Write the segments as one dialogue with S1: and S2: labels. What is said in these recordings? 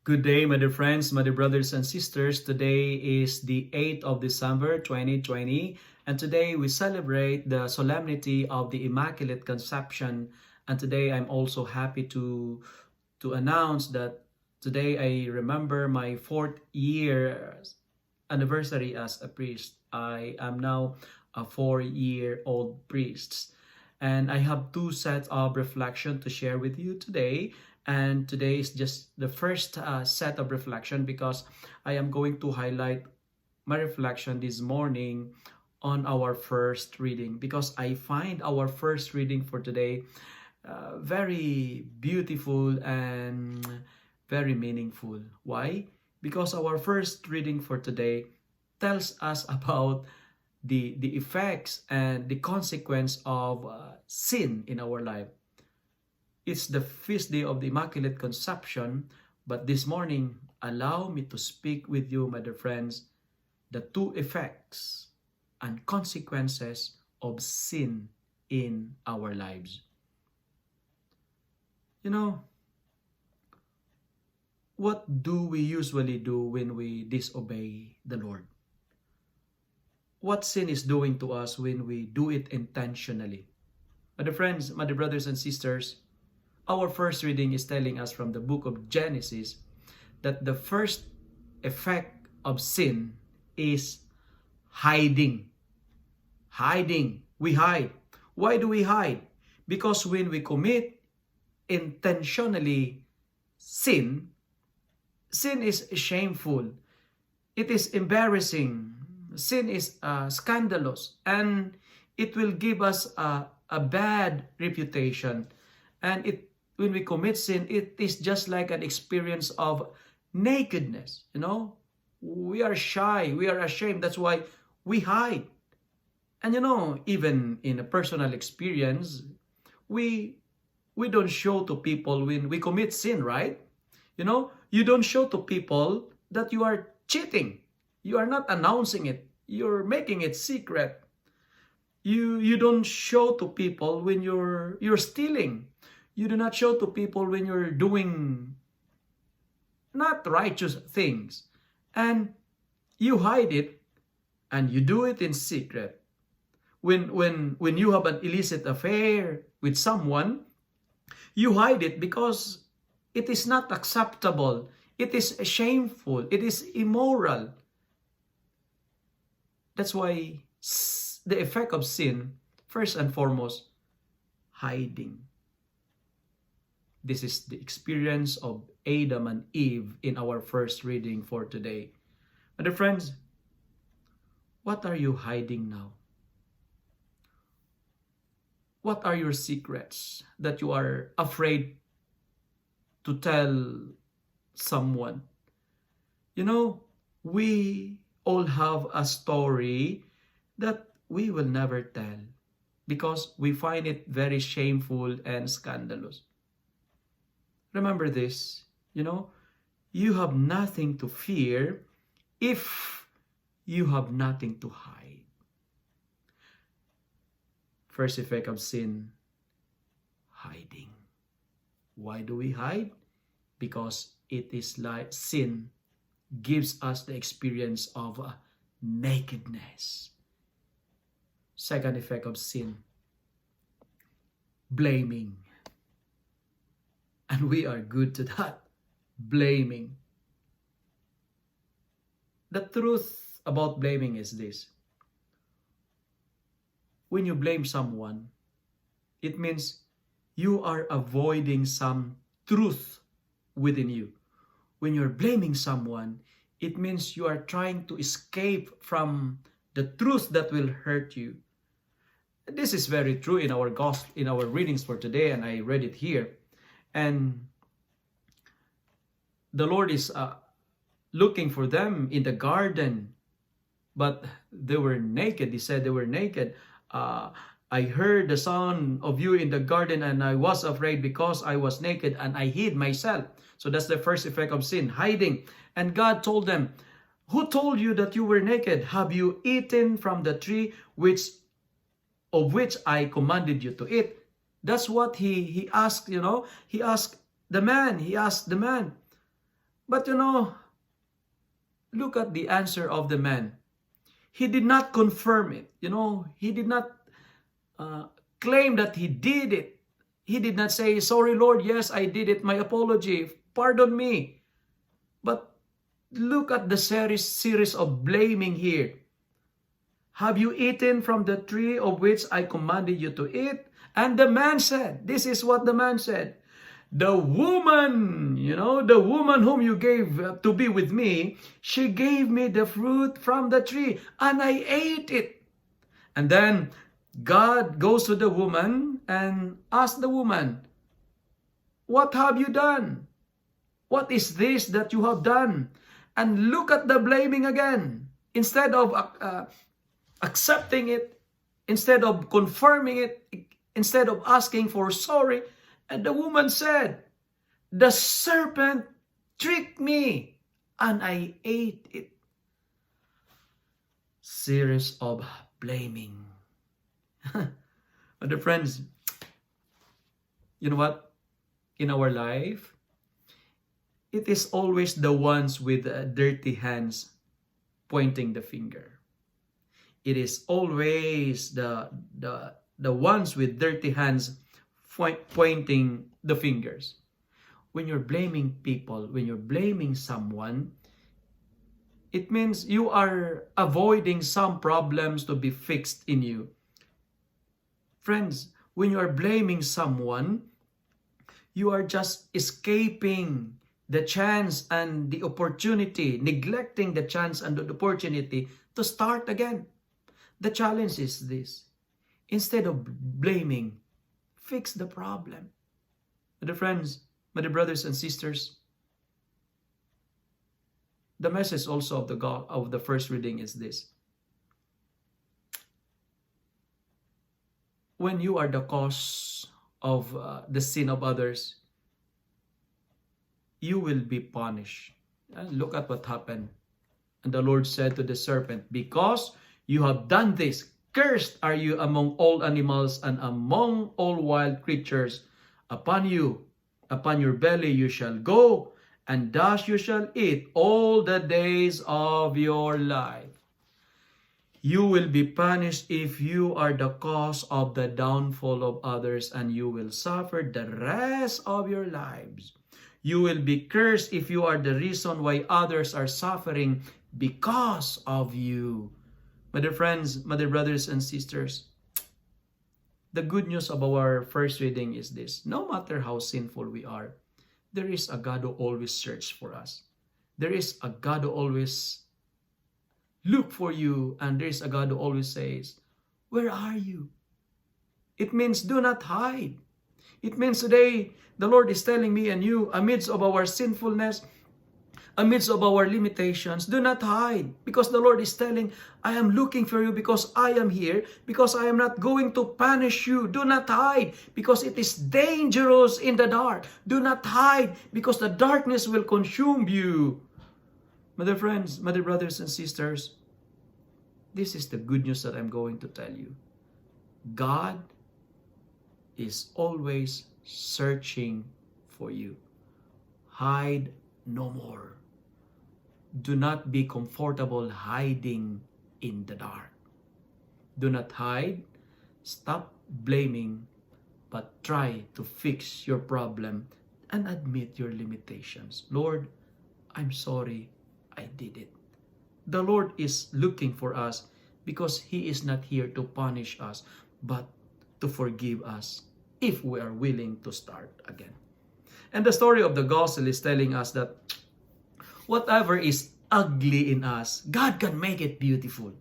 S1: Good day, my dear friends, my dear brothers and sisters. Today is the 8th of December 2020, and today we celebrate the solemnity of the Immaculate Conception. And today I'm also happy to announce that today I remember my 4th year anniversary as a priest. I am now a 4-year-old priest. And I have two sets of reflection to share with you today. And today is just the first set of reflection because I am going to highlight my reflection this morning on our first reading, because I find our first reading for today very beautiful and very meaningful. Why? Because our first reading for today tells us about the effects and the consequence of sin in our life. It's the feast day of the Immaculate Conception, but this morning, allow me to speak with you, my dear friends, the two effects and consequences of sin in our lives. You know, what do we usually do when we disobey the Lord? What sin is doing to us when we do it intentionally? My dear friends, my dear brothers and sisters, our first reading is telling us from the book of Genesis that the first effect of sin is hiding. Hiding. We hide. Why do we hide? Because when we commit intentionally sin, sin is shameful. It is embarrassing. Sin is scandalous, and it will give us a bad reputation. And when we commit sin, it is just like an experience of nakedness. We are shy, we are ashamed. That's why we hide. And even in a personal experience, we don't show to people when we commit sin, right? You don't show to people that you are cheating. You are not announcing it. You're making it secret. You don't show to people when you're stealing. You do not show to people when you're doing not righteous things. And you hide it, and you do it in secret. When you have an illicit affair with someone, you hide it because it is not acceptable. It is shameful. It is immoral. That's why the effect of sin, first and foremost, hiding. This is the experience of Adam and Eve in our first reading for today. My dear friends, what are you hiding now? What are your secrets that you are afraid to tell someone? We all have a story that we will never tell because we find it very shameful and scandalous. Remember this, you have nothing to fear if you have nothing to hide. First effect of sin, hiding. Why do we hide? Because it is like sin gives us the experience of nakedness. Second effect of sin, blaming. And we are good to that, blaming. The truth about blaming is this. When you blame someone, it means you are avoiding some truth within you. When you're blaming someone, it means you are trying to escape from the truth that will hurt you. This is very true in our gospel, in our readings for today, and I read it here. And the Lord is looking for them in the garden, but they were naked. He said they were naked. I heard the sound of you in the garden, and I was afraid because I was naked, and I hid myself. So that's the first effect of sin, hiding. And God told them, who told you that you were naked? Have you eaten from the tree of which I commanded you to eat? That's what he asked, He asked the man. But look at the answer of the man. He did not confirm it. He did not claim that he did it. He did not say, sorry, Lord, yes, I did it. My apology. Pardon me. But look at the series of blaming here. Have you eaten from the tree of which I commanded you to eat? And the man said, this is what the man said. The woman, the woman whom you gave to be with me, she gave me the fruit from the tree and I ate it. And then God goes to the woman and asks the woman, what have you done? What is this that you have done? And look at the blaming again. Instead of accepting it, instead of confirming it, instead of asking for sorry, and the woman said, the serpent tricked me and I ate it. Series of blaming. But the friends, you know what? In our life, it is always the ones with dirty hands pointing the finger. It is always the ones with dirty hands pointing the fingers. When you're blaming people, when you're blaming someone, it means you are avoiding some problems to be fixed in you. Friends, when you are blaming someone, you are just escaping the chance and the opportunity, neglecting the chance and the opportunity to start again. The challenge is this. Instead of blaming, fix the problem. My dear friends, my dear brothers and sisters, the message also of the first reading is this. When you are the cause of the sin of others, you will be punished. And look at what happened. And the Lord said to the serpent, because you have done this, cursed are you among all animals and among all wild creatures. Upon your belly you shall go, and dust you shall eat all the days of your life. You will be punished if you are the cause of the downfall of others, and you will suffer the rest of your lives. You will be cursed if you are the reason why others are suffering because of you. My dear friends, my dear brothers and sisters, the good news of our first reading is this. No matter how sinful we are, there is a God who always searches for us. There is a God who always look for you, and there is a God who always says, where are you? It means do not hide. It means today, the Lord is telling me and you, amidst of our sinfulness, amidst of our limitations, do not hide. Because the Lord is telling, I am looking for you because I am here, because I am not going to punish you. Do not hide, because it is dangerous in the dark. Do not hide, because the darkness will consume you. My dear friends, my dear brothers and sisters, this is the good news that I'm going to tell you. God is always searching for you. Hide no more. Do not be comfortable hiding in the dark. Do not hide. Stop blaming, but try to fix your problem and admit your limitations. Lord, I'm sorry I did it. The Lord is looking for us because He is not here to punish us, but to forgive us if we are willing to start again. And the story of the gospel is telling us that whatever is ugly in us, God can make it beautiful.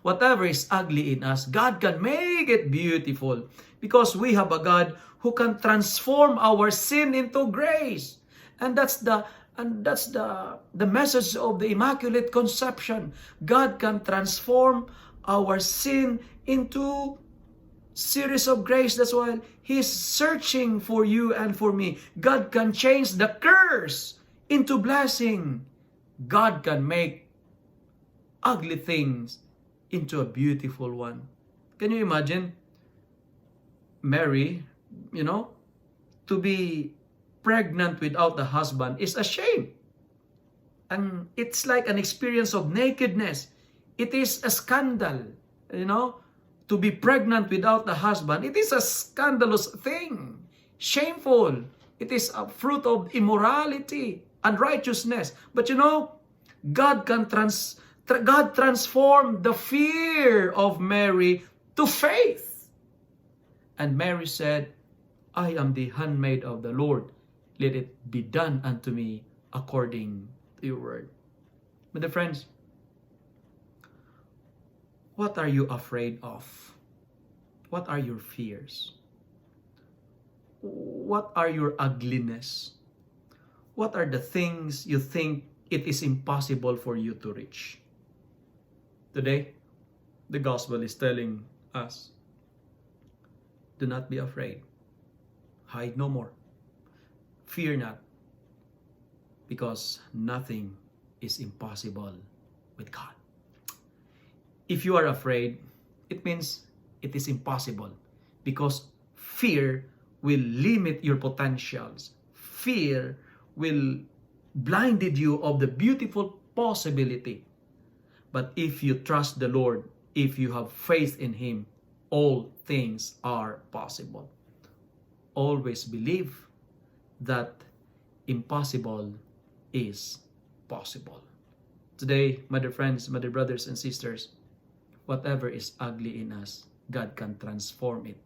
S1: Whatever is ugly in us, God can make it beautiful, because we have a God who can transform our sin into grace. And that's the message of the Immaculate Conception. God can transform our sin into series of grace. That's why He's searching for you and for me. God can change the curse into blessing. God can make ugly things into a beautiful one. Can you imagine Mary, to be pregnant without the husband is a shame. it's like an experience of nakedness. It is a scandal, to be pregnant without the husband. It is a scandalous thing, shameful. It is a fruit of immorality, unrighteousness. But God God transformed the fear of Mary to faith. And Mary said, I am the handmaid of the Lord. Let it be done unto me according to your word. But the friends, what are you afraid of? What are your fears? What are your ugliness? What are the things you think it is impossible for you to reach? Today, the gospel is telling us, do not be afraid. Hide no more. Fear not, because nothing is impossible with God. If you are afraid, it means it is impossible, because fear will limit your potentials. Fear will blinded you of the beautiful possibility. But if you trust the Lord, if you have faith in Him, all things are possible. Always believe that impossible is possible. Today, my dear friends, my dear brothers and sisters, whatever is ugly in us, God can transform it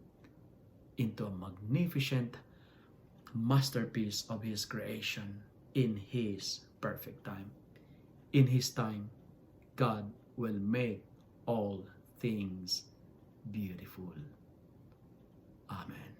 S1: into a magnificent masterpiece of His creation in His perfect time. In His time, God will make all things beautiful. Amen.